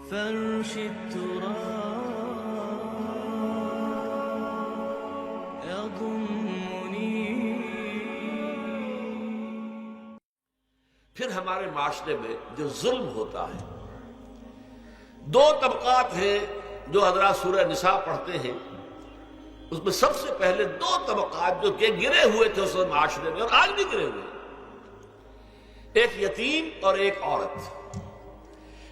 فرش التراب يضمني. پھر ہمارے معاشرے میں جو ظلم ہوتا ہے، دو طبقات ہیں جو حضرات سورہ نساء پڑھتے ہیں، اس میں سب سے پہلے دو طبقات جو کہ گرے ہوئے تھے اس معاشرے میں اور آج بھی گرے ہوئے، ایک یتیم اور ایک عورت.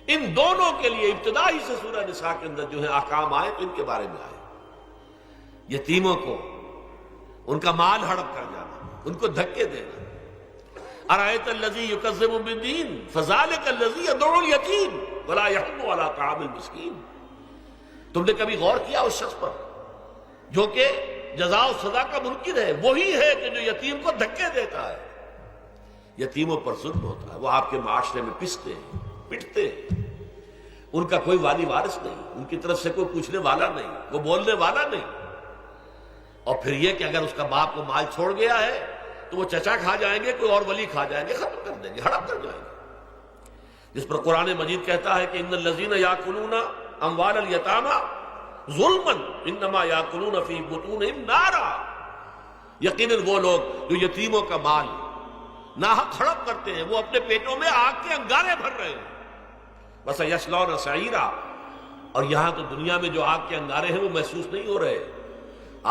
ان دونوں کے لیے ابتدائی سے سورہ نساء کے اندر جو ہے احکام آئے تو ان کے بارے میں آئے. یتیموں کو ان کا مال ہڑپ کر جانا، ان کو دھکے دینا. ارأیت الذی یکذب بالدین فذلک الذی یدعو الیتیم ولا یحض علی طعام المسکین. تم نے کبھی غور کیا اس شخص پر جو کہ جزا و سزا کا منکر ہے؟ وہی ہے کہ جو یتیم کو دھکے دیتا ہے. یتیموں پر ظلم ہوتا ہے، وہ آپ کے معاشرے میں پستے ہیں، پٹتے ہیں. ان کا کوئی والی وارث نہیں، ان کی طرف سے کوئی پوچھنے والا نہیں، وہ بولنے والا نہیں. اور پھر یہ کہ اگر اس کا باپ کو مال چھوڑ گیا ہے تو وہ چچا کھا جائیں گے، کوئی اور ولی کھا جائیں گے، ختم کر دیں گے، ہڑپ کر جائیں گے. جس پر قرآن مجید کہتا ہے کہ ان الذین یاکلون اموال الیتامی ظلما انما یاکلون فی بطونہم نارا. یقیناً وہ لوگ جو یتیموں کا مال ناحق ہڑپ کرتے ہیں وہ اپنے پیٹوں میں آگ کے انگارے بھر رہے ہیں. بس یصلون سعیرا. اور یہاں تو دنیا میں جو آگ کے انگارے ہیں وہ محسوس نہیں ہو رہے.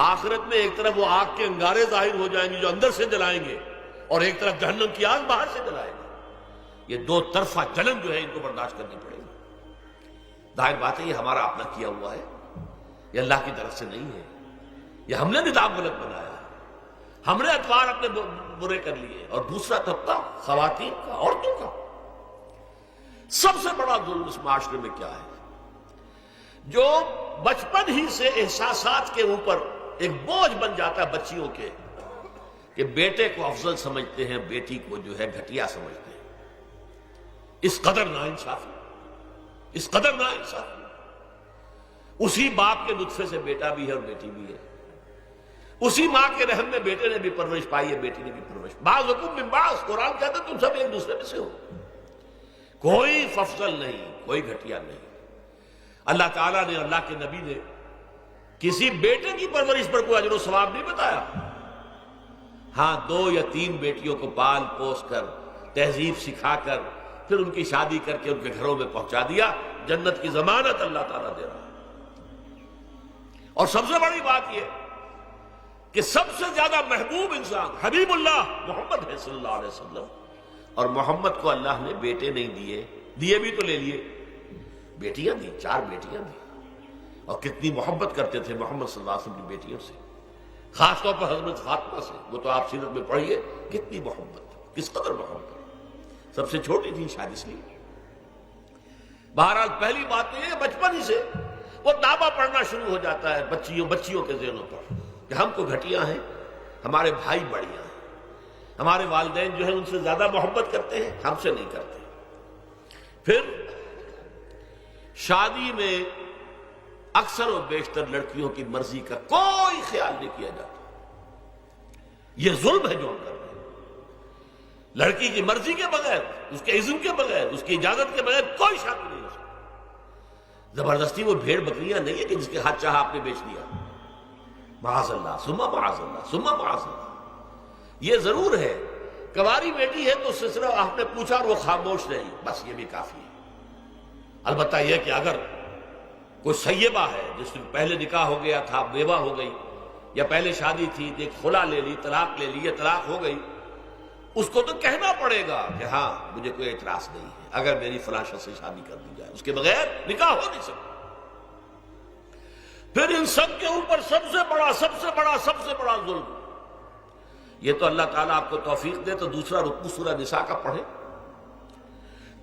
آخرت میں ایک طرف وہ آگ کے انگارے ظاہر ہو جائیں گے جو اندر سے جلائیں گے، اور ایک طرف جہنم کی آگ باہر سے جلائے گے. یہ دو طرفہ جلن جو ہے ان کو برداشت کرنی پڑے گی. ظاہر بات ہے یہ ہمارا اپنا کیا ہوا ہے، یہ اللہ کی طرف سے نہیں ہے. یہ ہم نے نظام غلط بنایا ہے، ہم نے اطوار اپنے برے کر لیے. اور دوسرا طبقہ خواتین کا، عورتوں کا. سب سے بڑا ظلم اس معاشرے میں کیا ہے؟ جو بچپن ہی سے احساسات کے اوپر ایک بوجھ بن جاتا ہے بچیوں کے، کہ بیٹے کو افضل سمجھتے ہیں، بیٹی کو جو ہے گھٹیا سمجھتے ہیں. اس قدر ناانصافی، اس قدر ناانصافی. اسی باپ کے نطفے سے بیٹا بھی ہے اور بیٹی بھی ہے. اسی ماں کے رحم میں بیٹے نے بھی پرورش پائی ہے، بیٹی نے بھی پرورش. بعضکم من بعض، قرآن کہتا ہے تم سب ایک دوسرے میں سے ہو، کوئی فضل نہیں، کوئی گھٹیا نہیں. اللہ تعالیٰ نے، اللہ کے نبی نے کسی بیٹے کی پرورش پر کوئی اجر و ثواب نہیں بتایا. ہاں، دو یا تین بیٹیوں کو پال پوس کر، تہذیب سکھا کر، پھر ان کی شادی کر کے ان کے گھروں میں پہنچا دیا. جنت کی ضمانت اللہ تعالیٰ دے رہا ہے. اور سب سے بڑی بات یہ کہ سب سے زیادہ محبوب انسان حبیب اللہ محمد ہے صلی اللہ علیہ وسلم. اور محمد کو اللہ نے بیٹے نہیں دیے، دیے بھی تو لے لیے، بیٹیاں دی، 4 بیٹیاں دی. اور کتنی محبت کرتے تھے محمد صلی اللہ علیہ وسلم کی بیٹیوں سے، خاص طور پر حضرت فاطمہ سے. وہ تو آپ سیرت میں پڑھیے کتنی محبت، کس قدر محبت. سب سے چھوٹی تھی شاید اس لیے. بہرحال پہلی بات یہ ہے بچپن ہی سے وہ دعویٰ پڑھنا شروع ہو جاتا ہے بچیوں کے ذہنوں پر کہ ہم کو گھٹیا ہیں، ہمارے بھائی بڑھیا ہیں، ہمارے والدین جو ہیں ان سے زیادہ محبت کرتے ہیں، ہم سے نہیں کرتے. پھر شادی میں اکثر و بیشتر لڑکیوں کی مرضی کا کوئی خیال نہیں کیا جاتا. یہ ظلم ہے جو ہم کر رہے ہیں. لڑکی کی مرضی کے بغیر، اس کے اذن کے بغیر، اس کی اجازت کے بغیر کوئی شادی نہیں ہو سکتی. زبردستی وہ بھیڑ بکریاں نہیں ہے کہ جس کے ہاتھ چاہا آپ نے بیچ دیا. معاذ اللہ ثم معاذ اللہ ثم معاذ اللہ. یہ ضرور ہے کنواری بیٹی ہے تو اس سے صرف آپ نے پوچھا اور وہ خاموش رہی، بس یہ بھی کافی ہے. البتہ یہ کہ اگر کوئی سیبہ ہے جس سے پہلے نکاح ہو گیا تھا، بیوہ ہو گئی، یا پہلے شادی تھی ایک خلا لے لی، طلاق لے لی، یا طلاق ہو گئی، اس کو تو کہنا پڑے گا کہ ہاں مجھے کوئی اعتراض نہیں ہے اگر میری فلاں شخص سے شادی کر دی جائے، اس کے بغیر نکاح ہو نہیں سکتا. پھر ان سب کے اوپر سب سے بڑا ظلم، یہ تو اللہ تعالیٰ آپ کو توفیق دے تو دوسرا رکوع سورہ نساء کا پڑھیں.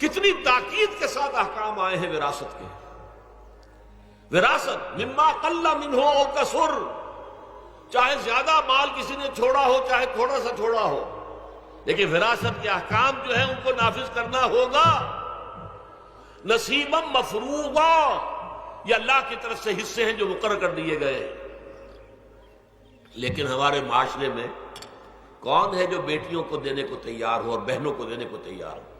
کتنی تاکید کے ساتھ احکام آئے ہیں وراثت کے. وراثت مما قل منہ او کثر، چاہے زیادہ مال کسی نے چھوڑا ہو چاہے تھوڑا سا چھوڑا ہو، لیکن وراثت کے احکام جو ہیں ان کو نافذ کرنا ہوگا. نصیبا مفروضا، یہ اللہ کی طرف سے حصے ہیں جو مقرر کر دیے گئے. لیکن ہمارے معاشرے میں کون ہے جو بیٹیوں کو دینے کو تیار ہو اور بہنوں کو دینے کو تیار ہو؟